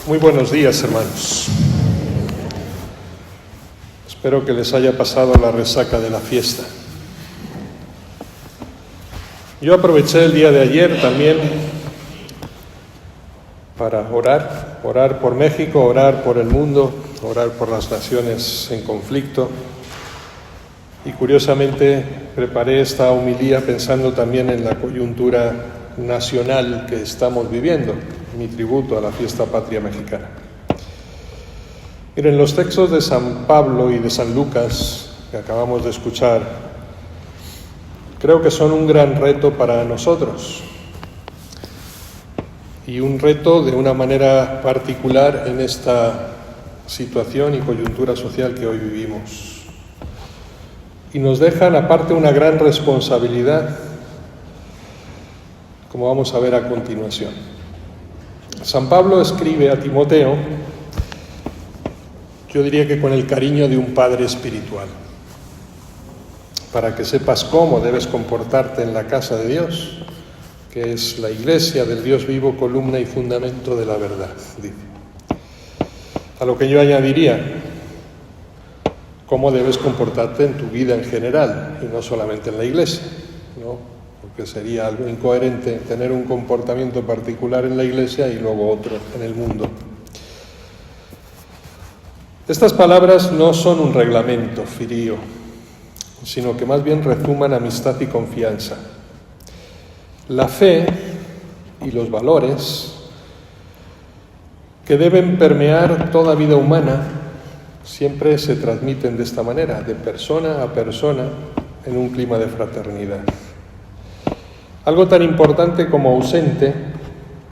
Muy buenos días, hermanos. Espero que les haya pasado la resaca de la fiesta. Yo aproveché el día de ayer también para orar por México, orar por el mundo, orar por las naciones en conflicto. Y curiosamente preparé esta homilía pensando también en la coyuntura nacional que estamos viviendo, mi tributo a la fiesta patria mexicana. Miren, los textos de San Pablo y de San Lucas que acabamos de escuchar, creo que son un gran reto para nosotros y un reto de una manera particular en esta situación y coyuntura social que hoy vivimos. Y nos dejan aparte una gran responsabilidad, como vamos a ver a continuación. San Pablo escribe a Timoteo, yo diría que con el cariño de un padre espiritual, para que sepas cómo debes comportarte en la casa de Dios, que es la iglesia del Dios vivo, columna y fundamento de la verdad, dice. A lo que yo añadiría, cómo debes comportarte en tu vida en general, y no solamente en la iglesia, ¿no? Porque sería algo incoherente tener un comportamiento particular en la iglesia y luego otro en el mundo. Estas palabras no son un reglamento frío, sino que más bien rezuman amistad y confianza. La fe y los valores que deben permear toda vida humana siempre se transmiten de esta manera, de persona a persona, en un clima de fraternidad. Algo tan importante como ausente,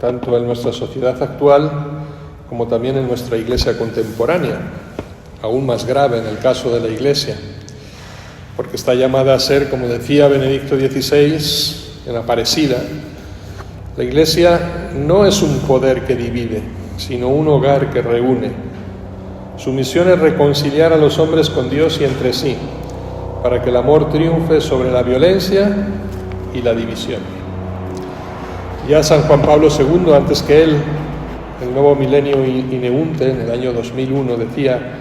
tanto en nuestra sociedad actual como también en nuestra iglesia contemporánea, aún más grave en el caso de la iglesia, porque está llamada a ser, como decía Benedicto XVI en Aparecida, la iglesia no es un poder que divide, sino un hogar que reúne. Su misión es reconciliar a los hombres con Dios y entre sí, para que el amor triunfe sobre la violencia y la división. Ya San Juan Pablo II, antes que él, el nuevo milenio Ineunte, en el año 2001, decía: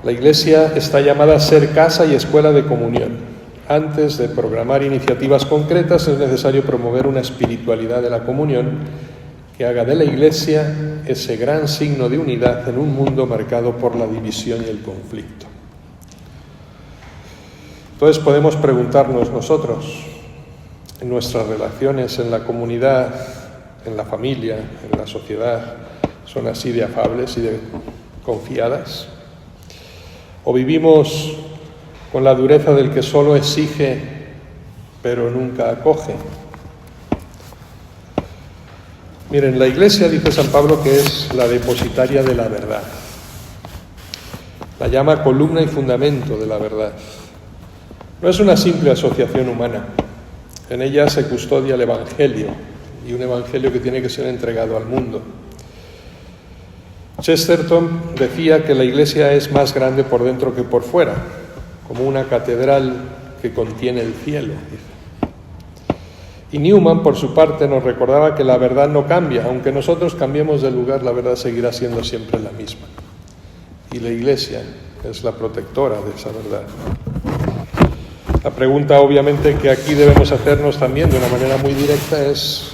la Iglesia está llamada a ser casa y escuela de comunión. Antes de programar iniciativas concretas es necesario promover una espiritualidad de la comunión que haga de la Iglesia ese gran signo de unidad en un mundo marcado por la división y el conflicto. Entonces podemos preguntarnos nosotros, en nuestras relaciones en la comunidad, en la familia, en la sociedad, ¿son así de afables y de confiadas? ¿O vivimos con la dureza del que solo exige pero nunca acoge? Miren, la Iglesia, dice San Pablo, que es la depositaria de la verdad. La llama columna y fundamento de la verdad. No es una simple asociación humana. En ella se custodia el Evangelio, y un Evangelio que tiene que ser entregado al mundo. Chesterton decía que la Iglesia es más grande por dentro que por fuera, como una catedral que contiene el cielo, dice. Y Newman, por su parte, nos recordaba que la verdad no cambia. Aunque nosotros cambiemos de lugar, la verdad seguirá siendo siempre la misma. Y la Iglesia es la protectora de esa verdad. La pregunta, obviamente, que aquí debemos hacernos también de una manera muy directa es: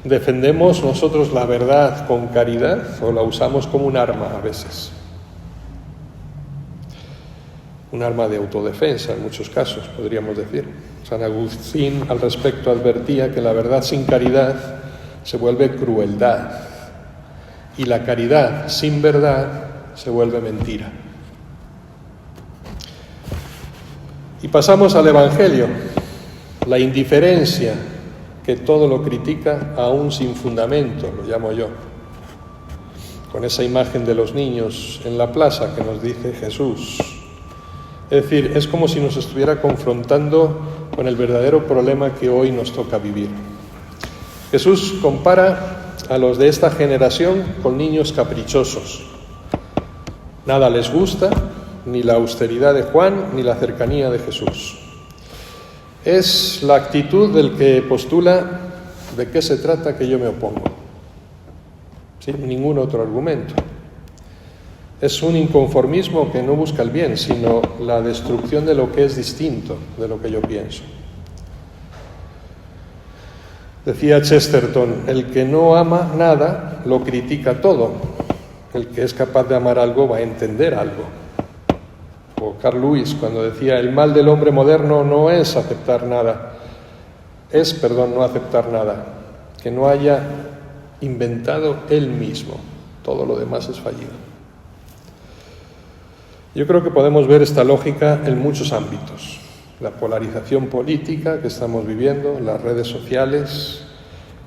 ¿defendemos nosotros la verdad con caridad o la usamos como un arma a veces? Un arma de autodefensa en muchos casos, podríamos decir. San Agustín al respecto advertía que la verdad sin caridad se vuelve crueldad y la caridad sin verdad se vuelve mentira. Y pasamos al Evangelio, la indiferencia que todo lo critica, aún sin fundamento, lo llamo yo, con esa imagen de los niños en la plaza que nos dice Jesús. Es decir, es como si nos estuviera confrontando con el verdadero problema que hoy nos toca vivir. Jesús compara a los de esta generación con niños caprichosos. Nada les gusta, ni la austeridad de Juan, ni la cercanía de Jesús. Es la actitud del que postula: ¿de qué se trata que yo me opongo? sin ningún otro argumento. Es un inconformismo que no busca el bien, sino la destrucción de lo que es distinto de lo que yo pienso. Decía Chesterton, el que no ama nada lo critica todo. El que es capaz de amar algo va a entender algo. O Carl Lewis cuando decía, el mal del hombre moderno no es aceptar nada, no aceptar nada, que no haya inventado él mismo. Todo lo demás es fallido. Yo creo que podemos ver esta lógica en muchos ámbitos. La polarización política que estamos viviendo, las redes sociales,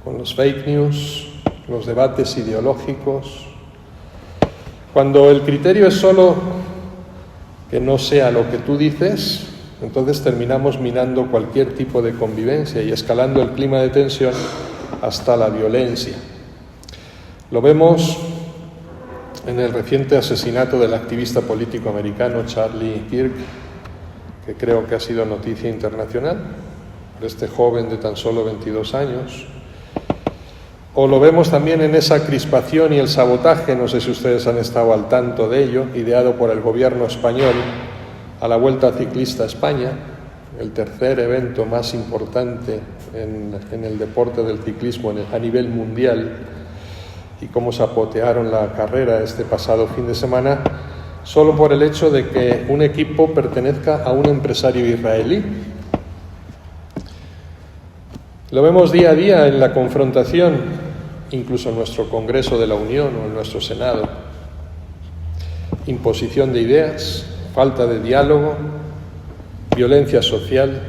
con los fake news, los debates ideológicos. Cuando el criterio es solo que no sea lo que tú dices, entonces terminamos minando cualquier tipo de convivencia y escalando el clima de tensión hasta la violencia. Lo vemos en el reciente asesinato del activista político americano Charlie Kirk, que creo que ha sido noticia internacional, de este joven de tan solo 22 años. O lo vemos también en esa crispación y el sabotaje, no sé si ustedes han estado al tanto de ello, ideado por el gobierno español a la Vuelta Ciclista a España, el tercer evento más importante en el deporte del ciclismo a nivel mundial, y cómo sabotearon la carrera este pasado fin de semana, solo por el hecho de que un equipo pertenezca a un empresario israelí. Lo vemos día a día en la confrontación, incluso en nuestro Congreso de la Unión o en nuestro Senado. Imposición de ideas, falta de diálogo, violencia social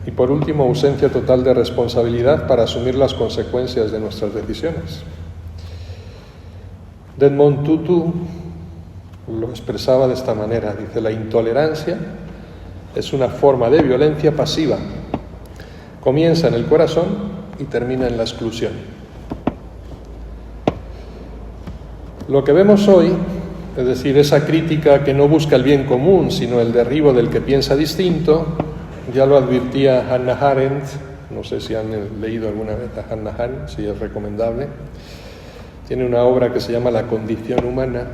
y, por último, ausencia total de responsabilidad para asumir las consecuencias de nuestras decisiones. Desmond Tutu lo expresaba de esta manera, dice, la intolerancia es una forma de violencia pasiva. Comienza en el corazón y termina en la exclusión. Lo que vemos hoy, es decir, esa crítica que no busca el bien común, sino el derribo del que piensa distinto, ya lo advirtía Hannah Arendt, no sé si han leído alguna vez a Hannah Arendt, si es recomendable. Tiene una obra que se llama La condición humana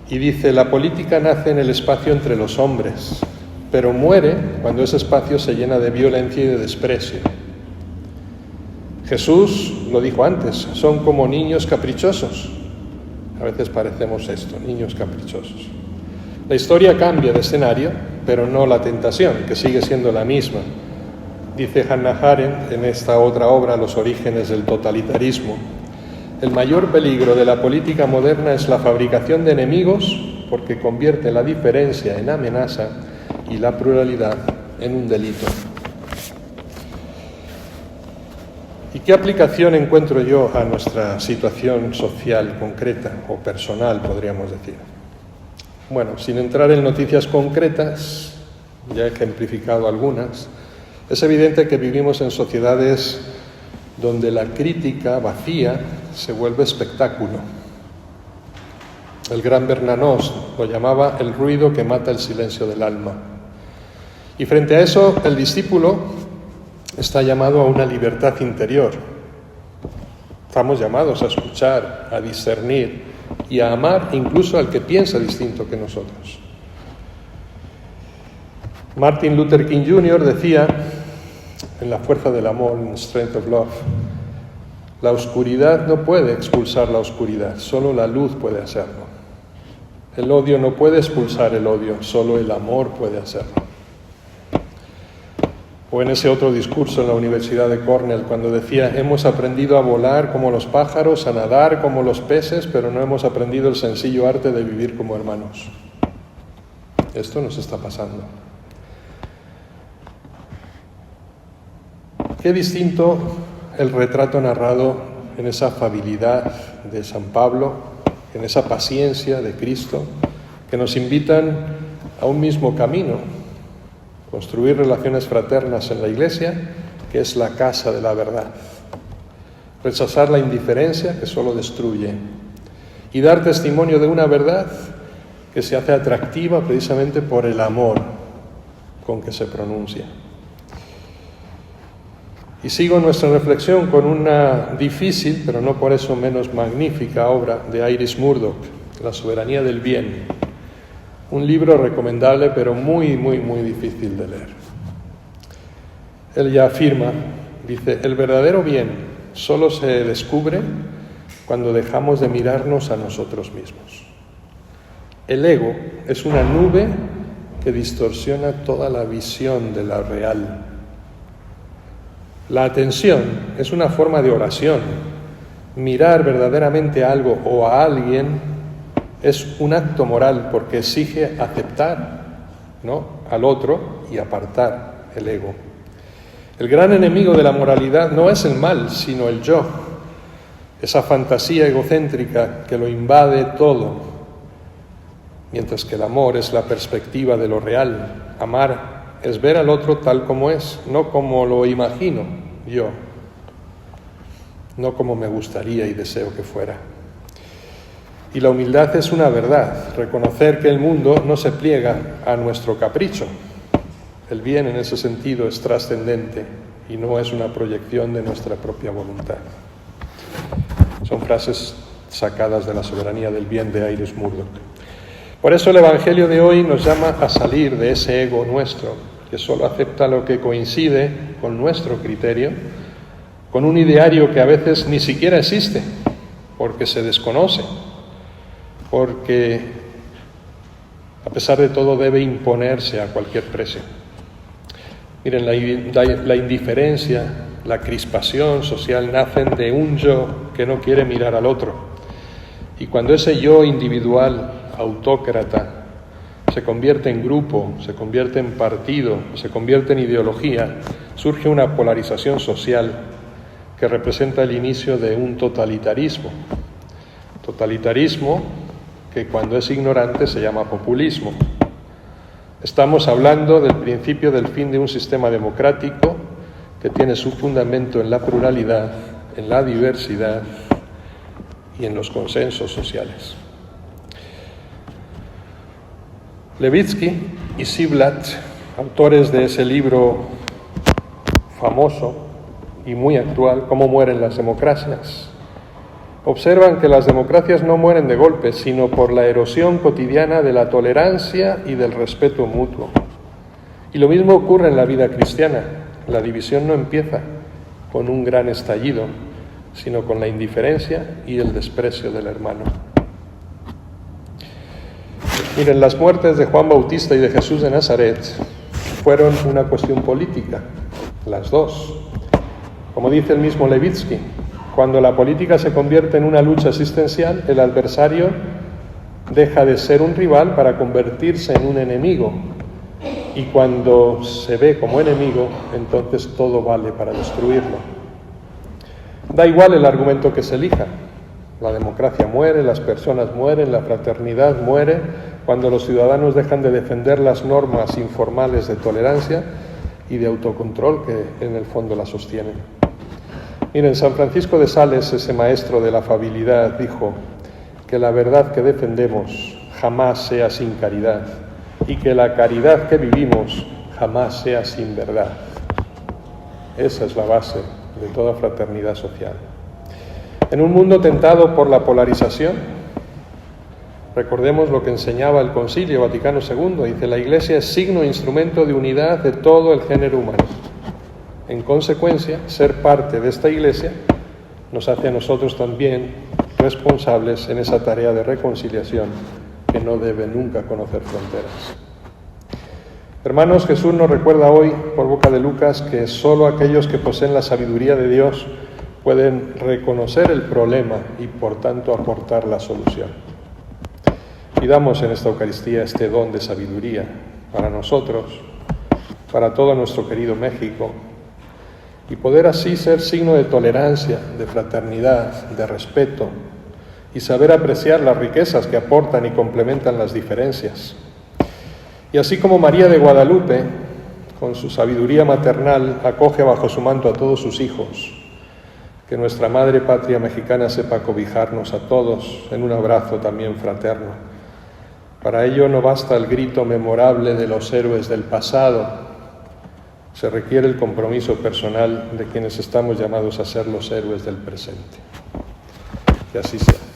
y dice, la política nace en el espacio entre los hombres, pero muere cuando ese espacio se llena de violencia y de desprecio. Jesús lo dijo antes, son como niños caprichosos. A veces parecemos esto, niños caprichosos. La historia cambia de escenario, pero no la tentación, que sigue siendo la misma. Dice Hannah Arendt en esta otra obra, Los orígenes del totalitarismo. El mayor peligro de la política moderna es la fabricación de enemigos porque convierte la diferencia en amenaza y la pluralidad en un delito. ¿Y qué aplicación encuentro yo a nuestra situación social concreta o personal, podríamos decir? Bueno, sin entrar en noticias concretas, ya he ejemplificado algunas, es evidente que vivimos en sociedades donde la crítica vacía se vuelve espectáculo. El gran Bernanos lo llamaba el ruido que mata el silencio del alma. Y frente a eso, el discípulo está llamado a una libertad interior. Estamos llamados a escuchar, a discernir y a amar incluso al que piensa distinto que nosotros. Martin Luther King Jr. decía, en La fuerza del amor, en Strength of Love, la oscuridad no puede expulsar la oscuridad, solo la luz puede hacerlo. El odio no puede expulsar el odio, solo el amor puede hacerlo. O en ese otro discurso en la Universidad de Cornell, cuando decía, hemos aprendido a volar como los pájaros, a nadar como los peces, pero no hemos aprendido el sencillo arte de vivir como hermanos. Esto nos está pasando. Qué distinto el retrato narrado en esa afabilidad de San Pablo, en esa paciencia de Cristo, que nos invitan a un mismo camino, construir relaciones fraternas en la Iglesia, que es la casa de la verdad, rechazar la indiferencia que solo destruye y dar testimonio de una verdad que se hace atractiva precisamente por el amor con que se pronuncia. Y sigo nuestra reflexión con una difícil, pero no por eso menos magnífica obra de Iris Murdoch, La soberanía del bien. Un libro recomendable, pero muy, muy, muy difícil de leer. Ella afirma, dice, el verdadero bien solo se descubre cuando dejamos de mirarnos a nosotros mismos. El ego es una nube que distorsiona toda la visión de la real. La atención es una forma de oración. Mirar verdaderamente a algo o a alguien es un acto moral porque exige aceptar, ¿no?, al otro y apartar el ego. El gran enemigo de la moralidad no es el mal, sino el yo, esa fantasía egocéntrica que lo invade todo, mientras que el amor es la perspectiva de lo real. Amar es ver al otro tal como es, no como lo imagino yo, no como me gustaría y deseo que fuera. Y la humildad es una verdad, reconocer que el mundo no se pliega a nuestro capricho. El bien en ese sentido es trascendente y no es una proyección de nuestra propia voluntad. Son frases sacadas de La soberanía del bien de Iris Murdoch. Por eso el Evangelio de hoy nos llama a salir de ese ego nuestro, que solo acepta lo que coincide con nuestro criterio, con un ideario que a veces ni siquiera existe, porque se desconoce, porque a pesar de todo debe imponerse a cualquier precio. Miren, la indiferencia, la crispación social nacen de un yo que no quiere mirar al otro. Y cuando ese yo individual, autócrata, se convierte en grupo, se convierte en partido, se convierte en ideología, surge una polarización social que representa el inicio de un totalitarismo. Totalitarismo que cuando es ignorante se llama populismo. Estamos hablando del principio del fin de un sistema democrático que tiene su fundamento en la pluralidad, en la diversidad y en los consensos sociales. Levitsky y Ziblatt, autores de ese libro famoso y muy actual, ¿Cómo mueren las democracias?, observan que las democracias no mueren de golpe, sino por la erosión cotidiana de la tolerancia y del respeto mutuo. Y lo mismo ocurre en la vida cristiana. La división no empieza con un gran estallido, sino con la indiferencia y el desprecio del hermano. Miren, las muertes de Juan Bautista y de Jesús de Nazaret fueron una cuestión política, las dos. Como dice el mismo Levitsky, cuando la política se convierte en una lucha existencial, el adversario deja de ser un rival para convertirse en un enemigo. Y cuando se ve como enemigo, entonces todo vale para destruirlo. Da igual el argumento que se elija. La democracia muere, las personas mueren, la fraternidad muere, cuando los ciudadanos dejan de defender las normas informales de tolerancia y de autocontrol que en el fondo la sostienen. Miren, San Francisco de Sales, ese maestro de la afabilidad, dijo que la verdad que defendemos jamás sea sin caridad y que la caridad que vivimos jamás sea sin verdad. Esa es la base de toda fraternidad social. En un mundo tentado por la polarización, recordemos lo que enseñaba el Concilio Vaticano II, dice: la Iglesia es signo e instrumento de unidad de todo el género humano. En consecuencia, ser parte de esta Iglesia nos hace a nosotros también responsables en esa tarea de reconciliación que no debe nunca conocer fronteras. Hermanos, Jesús nos recuerda hoy, por boca de Lucas, que solo aquellos que poseen la sabiduría de Dios pueden reconocer el problema y, por tanto, aportar la solución. Pidamos en esta Eucaristía este don de sabiduría para nosotros, para todo nuestro querido México, y poder así ser signo de tolerancia, de fraternidad, de respeto, y saber apreciar las riquezas que aportan y complementan las diferencias. Y así como María de Guadalupe, con su sabiduría maternal, acoge bajo su manto a todos sus hijos, que nuestra Madre Patria mexicana sepa cobijarnos a todos en un abrazo también fraterno. Para ello no basta el grito memorable de los héroes del pasado, Se requiere el compromiso personal de quienes estamos llamados a ser los héroes del presente. Que así sea.